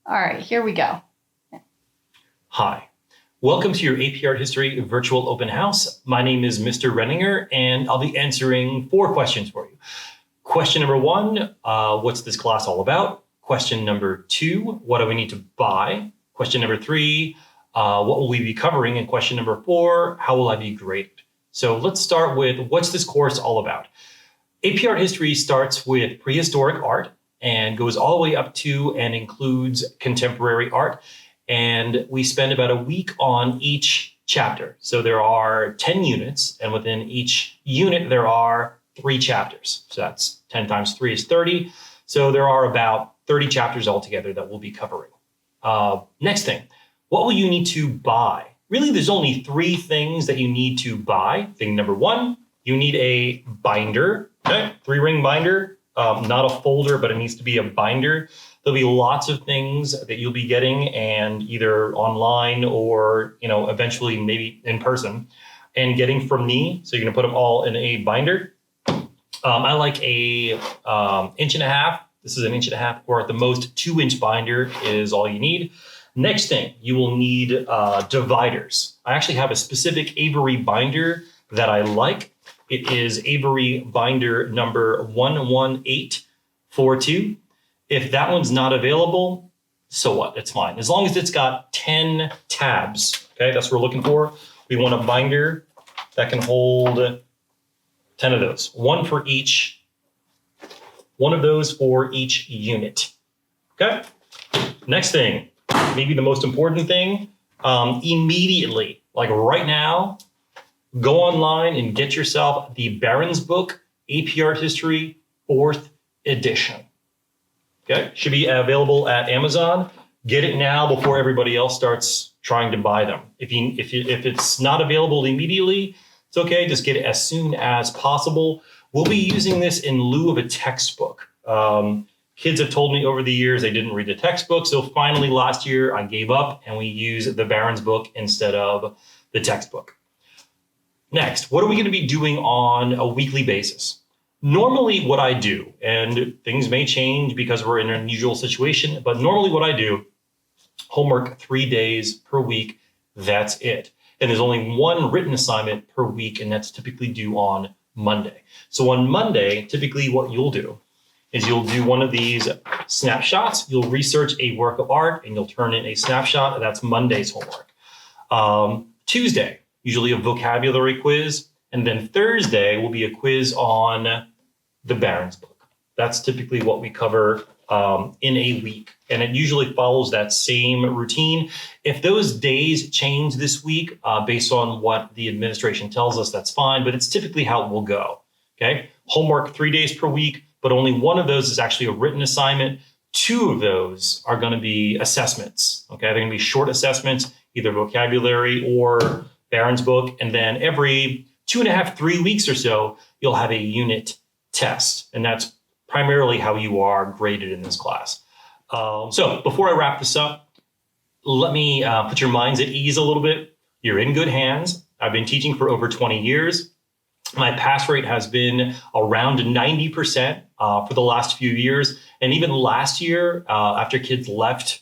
All right, here we go. Hi, welcome to your AP Art History virtual open house. My name is Mr. Renninger, and I'll be answering 4 questions for you. Question number 1, what's this class all about? Question number 2, what do we need to buy? Question number 3, what will we be covering? And question number 4, how will I be graded? So let's start with what's this course all about? AP Art History starts with prehistoric art and goes all the way up to and includes contemporary art. And we spend about a week on each chapter. So there are 10 units, and within each unit, there are 3 chapters. So that's 10 times 3 is 30. So there are about 30 chapters altogether that we'll be covering. Next thing, what will you need to buy? Really, there's only 3 things that you need to buy. Thing number 1, you need a binder, okay? 3-ring binder, not a folder, but it needs to be a binder. There'll be lots of things that you'll be getting, and either online or, eventually maybe in person, and getting from me. So you're gonna put them all in a binder. I like a 1.5 inch. This is an 1.5 inch, or at the most 2-inch binder is all you need. Next thing, you will need dividers. I actually have a specific Avery binder that I like. It is Avery binder number 11842. If that one's not available, so what? It's fine. As long as it's got 10 tabs, okay? That's what we're looking for. We want a binder that can hold 10 of those. One of those for each unit, okay? Next thing, maybe the most important thing, immediately, like right now, go online and get yourself the Barron's book, AP Art History, 4th edition. Okay, should be available at Amazon. Get it now before everybody else starts trying to buy them. If it's not available immediately, it's okay. Just get it as soon as possible. We'll be using this in lieu of a textbook. Kids have told me over the years they didn't read the textbook, so finally last year I gave up and we used the Barron's book instead of the textbook. Next, what are we going to be doing on a weekly basis? Normally what I do, and things may change because we're in an unusual situation, but normally what I do, homework 3 days per week, that's it. And there's only 1 written assignment per week, and that's typically due on Monday. So on Monday, typically what you'll do is you'll do one of these snapshots. You'll research a work of art and you'll turn in a snapshot. That's Monday's homework. Tuesday, usually a vocabulary quiz. And then Thursday will be a quiz on the Barron's book. That's typically what we cover in a week. And it usually follows that same routine. If those days change this week based on what the administration tells us, that's fine, but it's typically how it will go, okay? Homework 3 days per week, but only 1 of those is actually a written assignment. 2 of those are gonna be assessments, okay? They're gonna be short assessments, either vocabulary or Barron's book, and then every 2.5, 3 weeks or so, you'll have a unit test. And that's primarily how you are graded in this class. So before I wrap this up, let me put your minds at ease a little bit. You're in good hands. I've been teaching for over 20 years. My pass rate has been around 90% for the last few years. And even last year, after kids left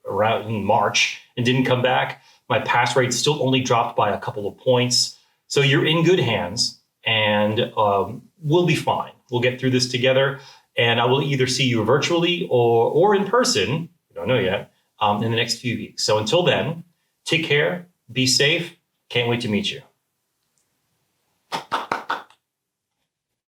around in March and didn't come back, my pass rate still only dropped by a couple of points. So you're in good hands, and we'll be fine. We'll get through this together, and I will either see you virtually or in person, we don't know yet, in the next few weeks. So until then, take care, be safe, can't wait to meet you.